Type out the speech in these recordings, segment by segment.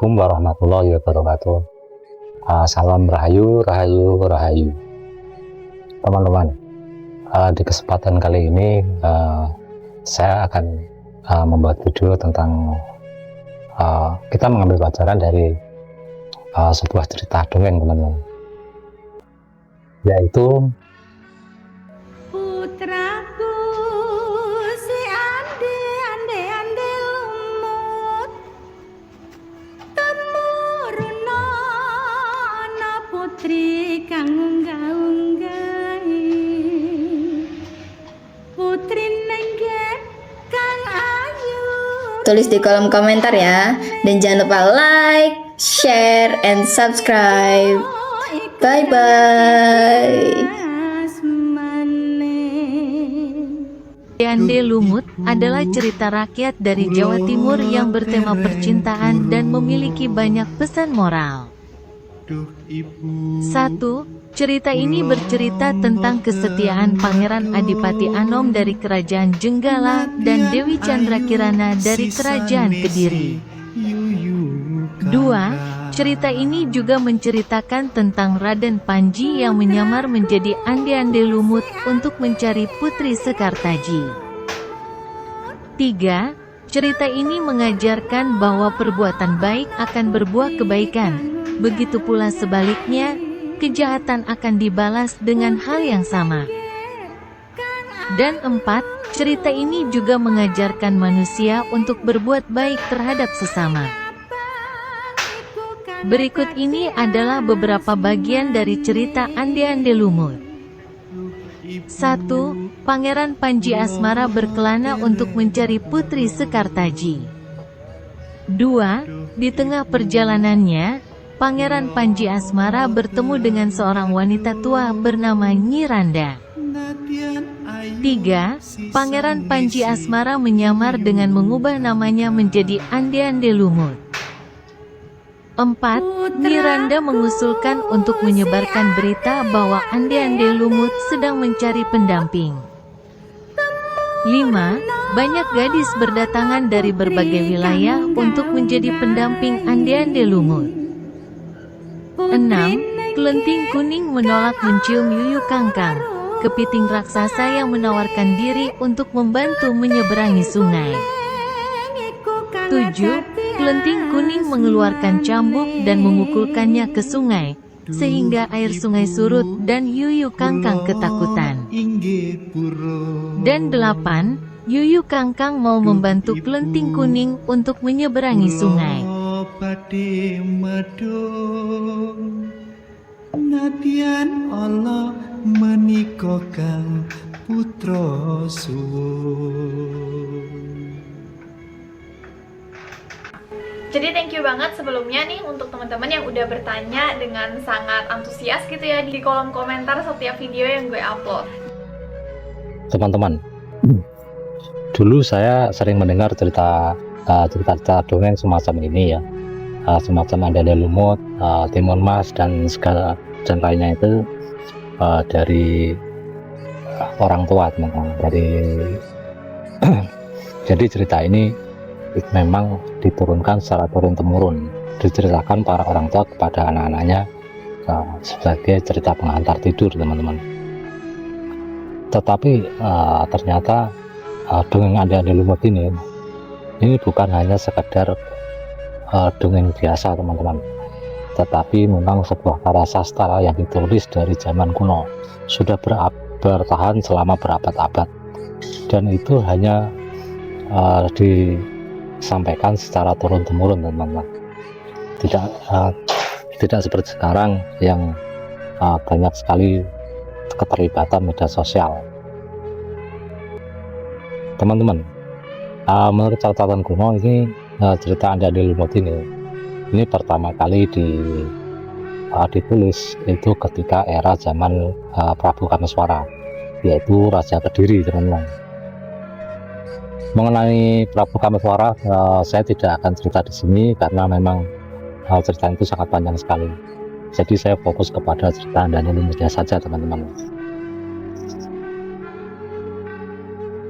Assalamualaikum warahmatullahi wabarakatuh. Salam rahayu, rahayu, rahayu. Teman-teman, di kesempatan kali ini saya akan membuat video tentang kita mengambil pelajaran dari sebuah cerita dongeng, teman-teman, yaitu putraku si ande ande ande lumut temuruna ana putri kang unggah-unggahi putri nengget kang ayu. Tulis di kolom komentar ya, dan jangan lupa like, share, and subscribe. Bye bye. Ande Lumut adalah cerita rakyat dari Jawa Timur yang bertema percintaan dan memiliki banyak pesan moral. 1. Cerita ini bercerita tentang kesetiaan Pangeran Adipati Anom dari Kerajaan Jenggala dan Dewi Chandra Kirana dari Kerajaan Kediri. 2. Cerita ini juga menceritakan tentang Raden Panji yang menyamar menjadi ande-ande lumut untuk mencari Putri Sekartaji. 3. Cerita ini mengajarkan bahwa perbuatan baik akan berbuah kebaikan, begitu pula sebaliknya, kejahatan akan dibalas dengan hal yang sama. Dan 4. Cerita ini juga mengajarkan manusia untuk berbuat baik terhadap sesama. Berikut ini adalah beberapa bagian dari cerita Ande-Ande Lumut. 1. Pangeran Panji Asmara berkelana untuk mencari Putri Sekartaji. 2. Di tengah perjalanannya, Pangeran Panji Asmara bertemu dengan seorang wanita tua bernama Nyi Randa. 3. Pangeran Panji Asmara menyamar dengan mengubah namanya menjadi Ande-Ande Lumut. 4. Nyi Randa mengusulkan untuk menyebarkan berita bahwa ande-ande lumut sedang mencari pendamping. 5. Banyak gadis berdatangan dari berbagai wilayah untuk menjadi pendamping ande-ande lumut. 6. Kelenting kuning menolak mencium yuyu kangkang, kepiting raksasa yang menawarkan diri untuk membantu menyeberangi sungai. 7. Kelenting kuning mengeluarkan cambuk dan memukulkannya ke sungai, sehingga air sungai surut dan yuyu kangkang ketakutan. Dan 8. Yuyu kangkang mau membantu kelenting kuning untuk menyeberangi sungai. Nadyan Allah menika kang putra suwun. Jadi thank you banget sebelumnya nih untuk teman-teman yang udah bertanya dengan sangat antusias gitu ya di kolom komentar setiap video yang gue upload. teman-teman, dulu saya sering mendengar cerita dongeng semacam ini ya, semacam ande-ande lumut, timun mas dan segala dan lainnya itu dari orang tua, teman-teman. Jadi cerita ini memang diturunkan secara turun-temurun, diceritakan para orang tua kepada anak-anaknya sebagai cerita pengantar tidur, teman-teman. Tetapi ternyata dongeng ande-ande lumut ini bukan hanya sekedar dongeng biasa, teman-teman, tetapi memang sebuah karya sastra yang ditulis dari zaman kuno, sudah bertahan selama berabad-abad, dan itu hanya disampaikan secara turun-temurun, teman-teman. Tidak seperti sekarang yang banyak sekali keterlibatan media sosial. Teman-teman, menurut catatan kuno ini, cerita ande-ande lumut ini pertama kali ditulis itu ketika era zaman Prabu Kameswara, yaitu Raja Kediri, teman-teman. Mengenai Prabu Kameswara, saya tidak akan cerita di sini karena memang cerita itu sangat panjang sekali. Jadi saya fokus kepada cerita ande-ande lumutnya saja, teman-teman.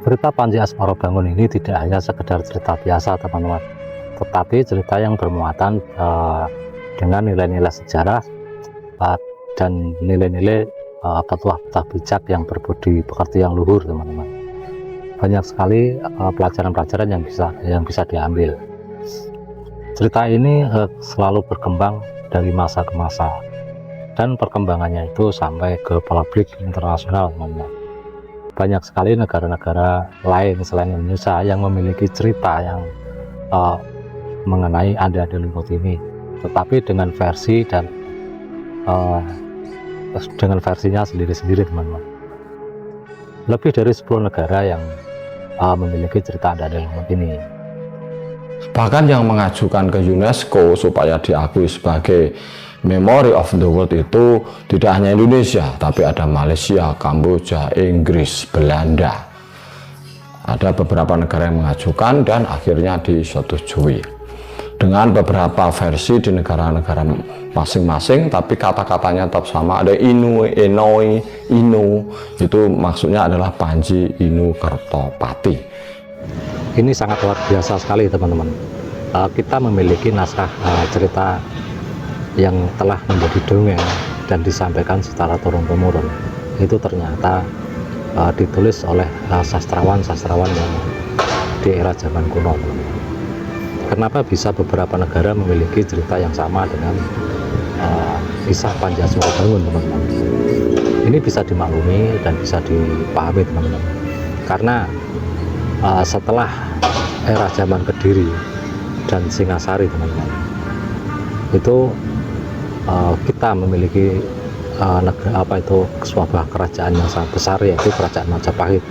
Cerita Panji Asmara Bangun ini tidak hanya sekedar cerita biasa, teman-teman, tetapi cerita yang bermuatan dengan nilai-nilai sejarah dan nilai-nilai petuah-petuah bijak yang berbudi pekerti yang luhur, teman-teman. Banyak sekali pelajaran-pelajaran yang bisa diambil. Cerita ini selalu berkembang dari masa ke masa, dan perkembangannya itu sampai ke publik internasional, teman-teman. Banyak sekali negara-negara lain selain Indonesia yang memiliki cerita yang mengenai Andi-Andi Lumut ini, tetapi dengan versi dan dengan versinya sendiri-sendiri, teman-teman. Lebih dari 10 negara yang memiliki cerita Andi-Andi Lumut ini. Bahkan yang mengajukan ke UNESCO supaya diakui sebagai Memory of the World itu tidak hanya Indonesia, tapi ada Malaysia, Kamboja, Inggris, Belanda. Ada beberapa negara yang mengajukan dan akhirnya disetujui. Dengan beberapa versi di negara-negara masing-masing, tapi kata-katanya tetap sama. Ada Inu, Enoi, Inu, itu maksudnya adalah Panji Inu Kertopati. Ini sangat luar biasa sekali, teman-teman. Kita memiliki naskah cerita yang telah menjadi dongeng dan disampaikan secara turun-temurun. Itu ternyata ditulis oleh sastrawan-sastrawan yang di era zaman kuno. Kenapa bisa beberapa negara memiliki cerita yang sama dengan kisah Panji Asmarabangun, teman-teman? Ini bisa dimaklumi dan bisa dipahami, teman-teman, karena setelah era zaman Kediri dan Singasari, teman-teman, itu kita memiliki sebuah kerajaan yang sangat besar, yaitu Kerajaan Majapahit,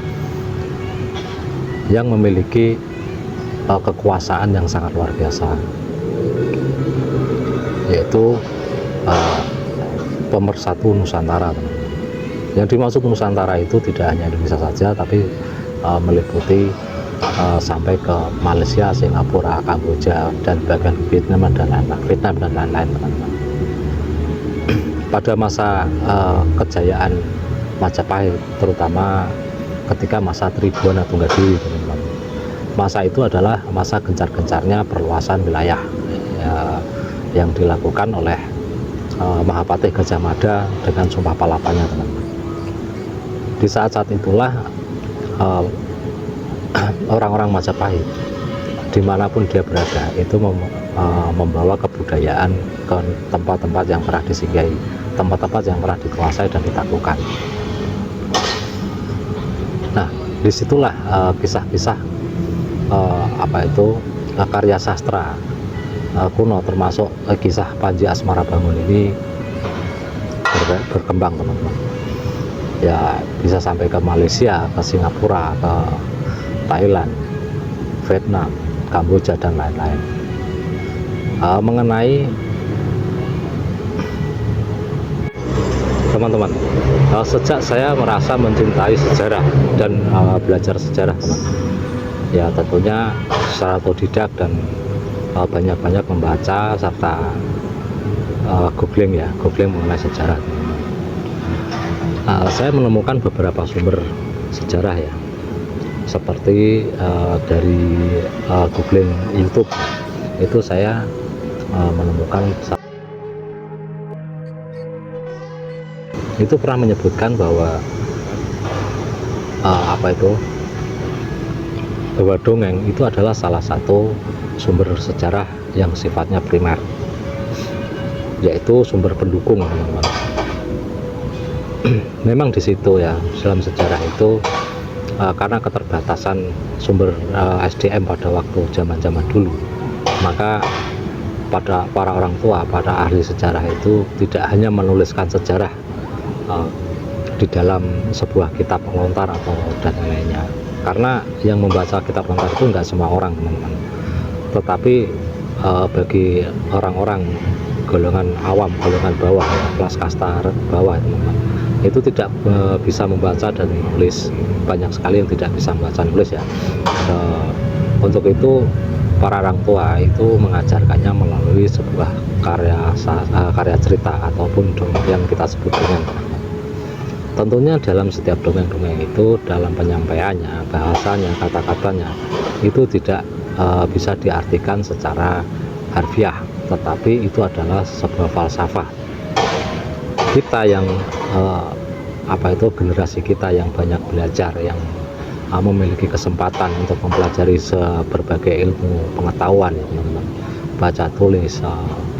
yang memiliki kekuasaan yang sangat luar biasa, yaitu pemersatu Nusantara, teman-teman. Yang dimaksud Nusantara itu tidak hanya Indonesia saja, tapi meliputi sampai ke Malaysia, Singapura, Kamboja, dan bagian Vietnam dan lain-lain, teman-teman. Pada masa kejayaan Majapahit, terutama ketika masa Tribhuwana Tunggadewi, teman-teman, masa itu adalah masa gencar-gencarnya perluasan wilayah yang dilakukan oleh Mahapatih Gajah Mada dengan Sumpah Palapanya, teman-teman. Di saat-saat itulah orang-orang Majapahit dimanapun dia berada itu membawa kebudayaan ke tempat-tempat yang pernah disinggahi, tempat-tempat yang pernah dikuasai dan ditaklukkan. Nah, disitulah kisah-kisah karya sastra kuno, termasuk kisah Panji Asmarabangun ini berkembang, teman-teman. Ya, bisa sampai ke Malaysia, ke Singapura, ke Thailand, Vietnam, Kamboja, dan lain-lain. Mengenai teman-teman, sejak saya merasa mencintai sejarah dan belajar sejarah, teman-teman, ya tentunya secara otodidak dan banyak-banyak membaca serta googling mengenai sejarah. Saya menemukan beberapa sumber sejarah, ya, seperti dari googling YouTube. Itu saya menemukan itu pernah menyebutkan bahwa bahwa dongeng itu adalah salah satu sumber sejarah yang sifatnya primer, yaitu sumber pendukung, teman-teman. Memang di situ, ya, dalam sejarah itu karena keterbatasan sumber SDM pada waktu zaman-zaman dulu, maka pada para orang tua, pada ahli sejarah itu tidak hanya menuliskan sejarah di dalam sebuah kitab lontar atau dan lainnya, karena yang membaca kitab lontar itu enggak semua orang, teman-teman, tetapi bagi orang-orang golongan awam, golongan bawah, kelas kasta bawah, teman-teman, itu tidak bisa membaca dan menulis. Banyak sekali yang tidak bisa membaca dan menulis, ya. Untuk itu para orang tua itu mengajarkannya melalui sebuah karya cerita ataupun dongeng yang kita sebut dengan. Tentunya dalam setiap dongeng-dongeng itu, dalam penyampaiannya, bahasanya, kata-katanya itu tidak bisa diartikan secara harfiah, tetapi itu adalah sebuah falsafah. Kita yang generasi kita yang banyak belajar, yang memiliki kesempatan untuk mempelajari berbagai ilmu pengetahuan, ya teman-teman, baca tulis,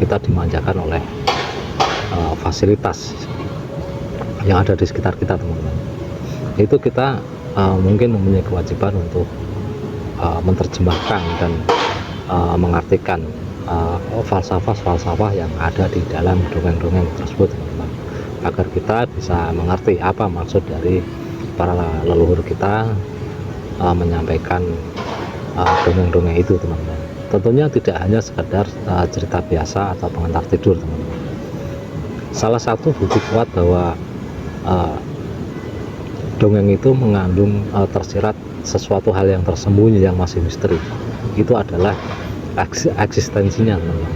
kita dimanjakan oleh fasilitas yang ada di sekitar kita, teman-teman. Itu kita mungkin mempunyai kewajiban untuk menerjemahkan dan mengartikan falsafah-falsafah yang ada di dalam dongeng-dongeng tersebut, teman-teman, agar kita bisa mengerti apa maksud dari para leluhur kita menyampaikan dongeng-dongeng itu, teman-teman. Tentunya tidak hanya sekedar cerita biasa atau pengantar tidur, teman-teman. Salah satu bukti kuat bahwa dongeng itu mengandung tersirat sesuatu hal yang tersembunyi, yang masih misteri, itu adalah eksistensinya, teman-teman.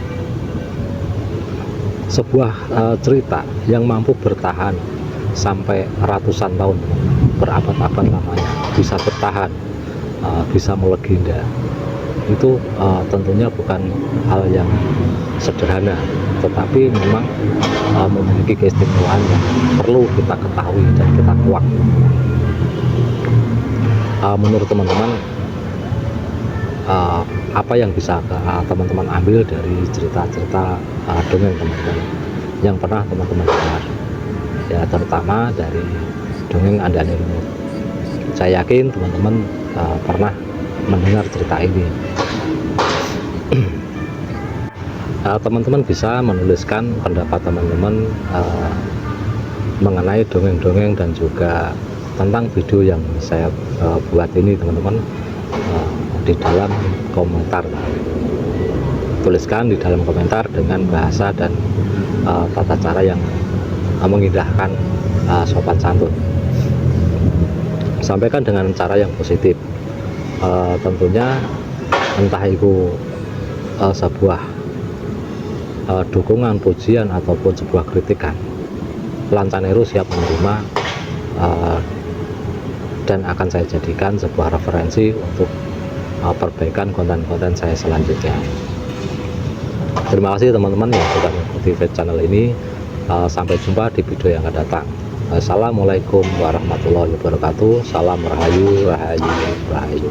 Sebuah cerita yang mampu bertahan sampai ratusan tahun, berabad-abad namanya, bisa bertahan, bisa melegenda, itu tentunya bukan hal yang sederhana, tetapi memang memiliki keistimewaan yang perlu kita ketahui dan kita kuak. Menurut teman-teman, apa yang bisa teman-teman ambil dari cerita-cerita dongeng, teman-teman, yang pernah teman-teman dengar, ya, terutama dari dongeng Andi-Andi Lumut? Saya yakin teman-teman pernah mendengar cerita ini. Teman-teman bisa menuliskan pendapat teman-teman mengenai dongeng-dongeng dan juga tentang video yang saya buat ini, teman-teman, di dalam komentar. Tuliskan di dalam komentar dengan bahasa dan tata cara yang mengindahkan, sopan santun. Sampaikan dengan cara yang positif, tentunya entah itu sebuah dukungan, pujian, ataupun sebuah kritikan. Lancaneru siap menerima dan akan saya jadikan sebuah referensi untuk perbaikan konten-konten saya selanjutnya. Terima kasih teman-teman yang sudah mengikuti channel ini. Sampai jumpa di video yang akan datang. Assalamualaikum warahmatullahi wabarakatuh. Salam rahayu, rahayu, rahayu.